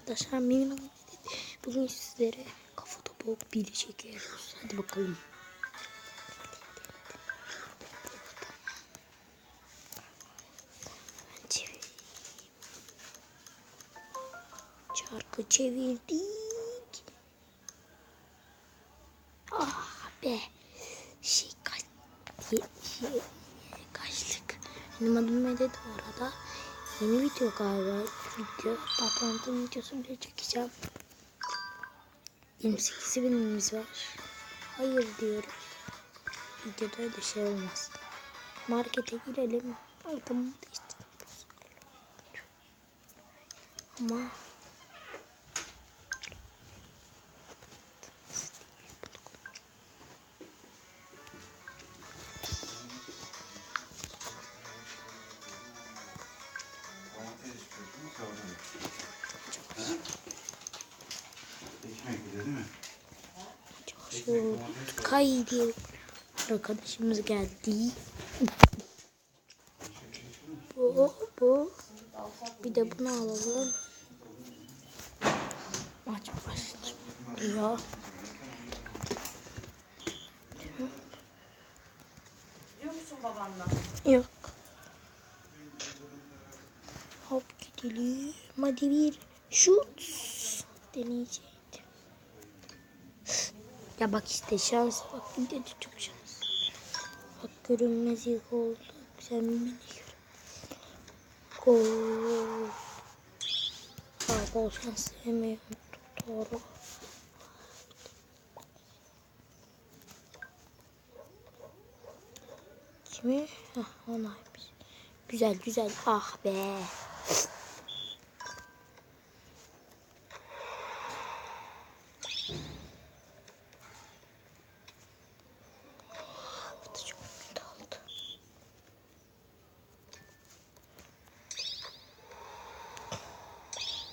arkadaşlar. Bugün sizlere kafa topu biri çekiyoruz. Hadi bakalım. Çarkı çevirdik. Ah be. Kaçtık. Benim adım Medet bu arada. Yeni video galiba. Patronun videosu bile çekeceğim. 28 binimiz var. Hayır diyoruz. Videoda öyle şey olmaz. Markete girelim. Tamam işte. Ama şu kaydı arkadaşımız geldi. Bu. Bir de bunu alalım. Maç başlıyor. Biliyor musun babanla? Yok. Hop gidelim. Hadi bir şut deneyeceğim. Ya bak işte şans. Bak bir de çok şans. Bak görünmez ilk oldu. Sen beni gör. Gol. Bol şans sevmiyorum. Doğru. Kimi? Hah onaymış. Güzel güzel. Ah be. Bu da çok kötü oldu.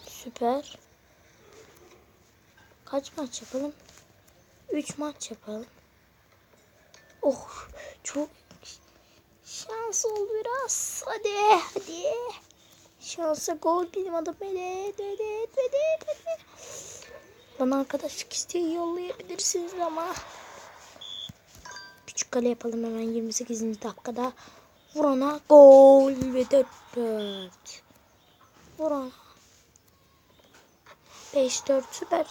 Süper. Kaç maç yapalım? 3 maç yapalım. Oh çok şans oldu biraz. Hadi. Şansa gol benim adım Medet. Bana arkadaşlık isteği yollayabilirsiniz ama. Küçük kale yapalım hemen 28. dakikada. Vurana gol ve 4-4. Vurana. 5-4 süper.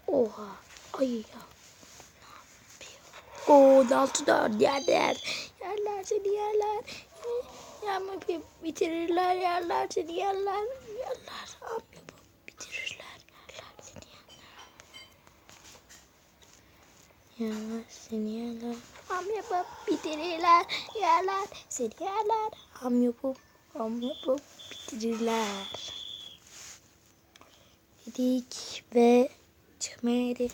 Oha. Ay ya. Gol 6-4 yerler. Yerler seni yerler. Yapma bitirirler yerler seni yerler. Bitirirler yerler seni yerler. Yerler seni yerler. Ham yapıp bitirirler yerler seni yerler. Ham yapıp bitirirler. Dedik ve çömeri.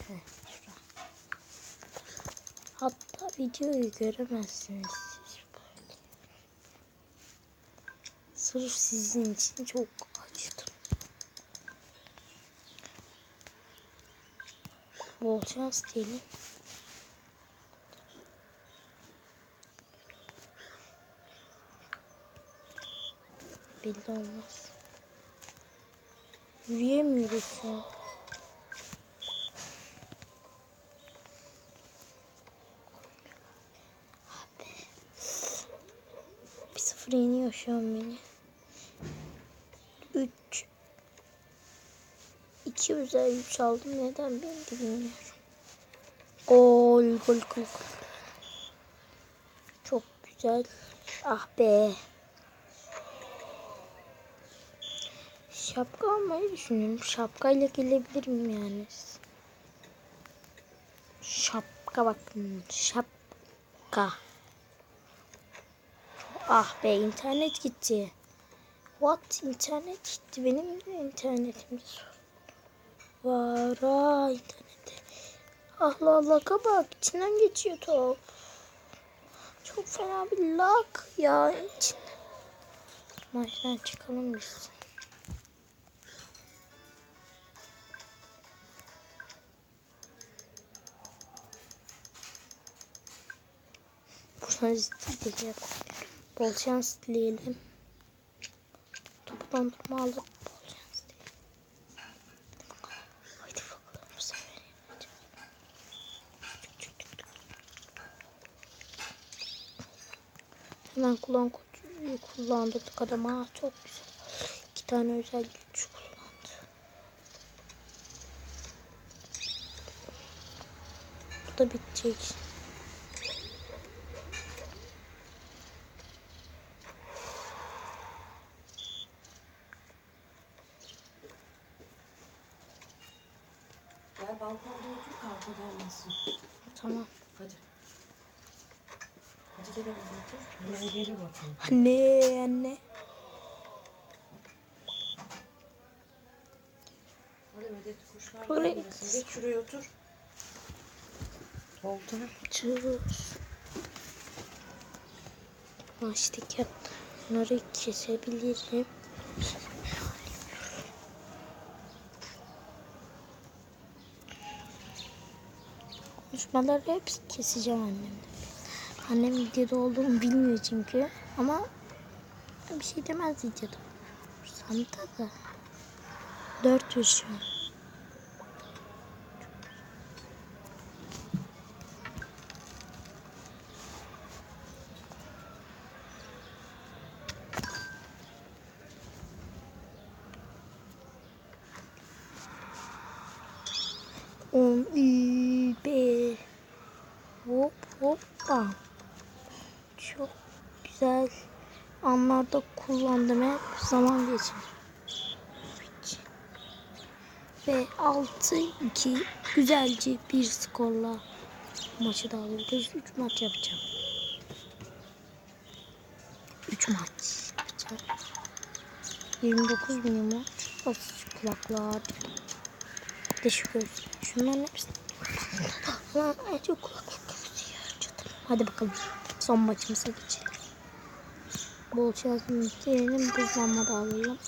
Hatta videoyu göremezsiniz siz. Sırf sizin için çok açtım. Bol şans diyelim. Belli olmaz. Yürüyemiyoruz şu an. Abi. 1-0 yeniyor şu an beni. 2 özel 3 aldım. Neden ben de bilmiyorum. Gol. Çok güzel. Ah be. Şapka almayı düşünüyorum. Şapkayla gelebilirim yani. Şapka bakın. Şapka. Ah be internet gitti. What? İnternet gitti. Benim de internetim var. İnternette. Allah kabak. İçinden geçiyor top. Çok fena bir lag ya. İçinden. Maçtan çıkalım biz. Buradan izleyeceğim. Bol şans dileyelim. dondurma alıp olacağız diye. Haydi bakalım bu sefer. Hemen kullandırdık adama. Çok güzel. 2 tane özel güç kullandı. Bu da bitecek. Gel balkonda otur, kavga gelmesin. Tamam. Hadi. Hadi gel otur. Ben geri bakayım. Anne. Hadi Medet, kuşlar Buraya- gelmesin. Geç şuraya otur. Oldu. Çığır. Açtık ya. Bunları kesebilirim. Konuşmaları hepsi keseceğim annemle. Annem videoda olduğumu bilmiyor çünkü. Ama bir şey demez videoda. Santa da 400 şu an. On be. Hop hoppa. Çok güzel anlarda kullandım, hep zaman geçirdim. Ve 6-2 güzelce bir skorla maçı da alıyoruz. 3 maç yapacağım. 3 maç yapacağım. 29 milyon basıcı kulaklar. Bir de şu göz. Şunların hepsi. Lan en çok kulaklık gözüyor. Hadi bakalım. Son maçımıza geçelim. Bol şansını isteyelim. Buzlanma da alalım.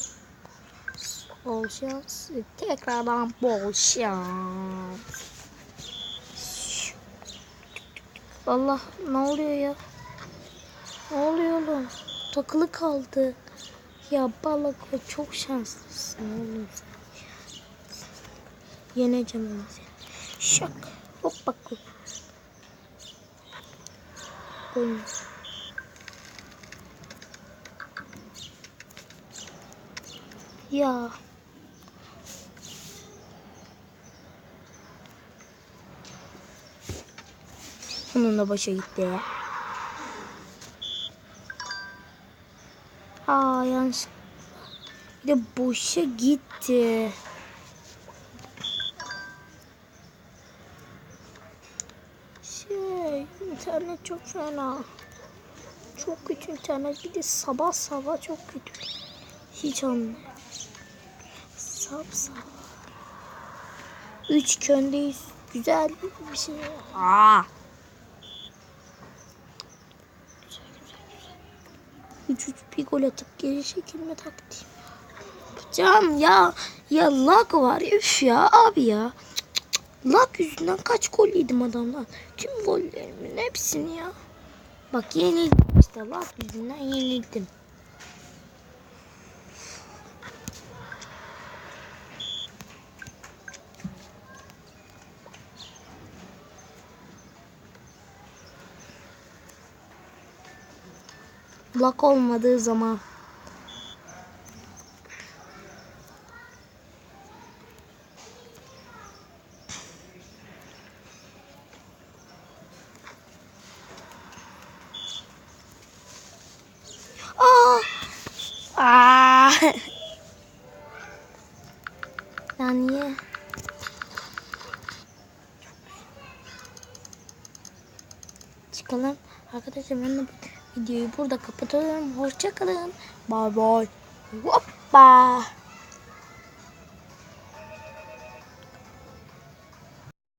Bol şans. Tekrardan bol şans. Allah, ne oluyor ya? Ne oluyor oğlum? Takılı kaldı. Ya balık, çok şanslısın oğlum sen. Yeneceğim onu seni. Şak. Hop bak. Gol. Ya. Onun da başa gitti ya. Yanlış. Bir de boşa gitti. İnternet çok fena. Çok kötü internet. Bir de sabah sabah çok kötü. Hiç anlamıyorum. Sabah. 3 köndeyiz. Güzel bir şey. Güzel. 3 bir gol atıp geri çekilme taktiğim. Yapacağım ya. Ya lag var. Üf ya abi ya. Lag yüzünden kaç gol yedim adamdan. Tüm gollerimin hepsini ya. Bak yenildim işte. Lag yüzünden yenildim. Lag olmadığı zaman. Ya niye? Çıkalım. Arkadaşlar ben de videoyu burada kapatıyorum. Hoşça kalın. Bye bye. Hoppa.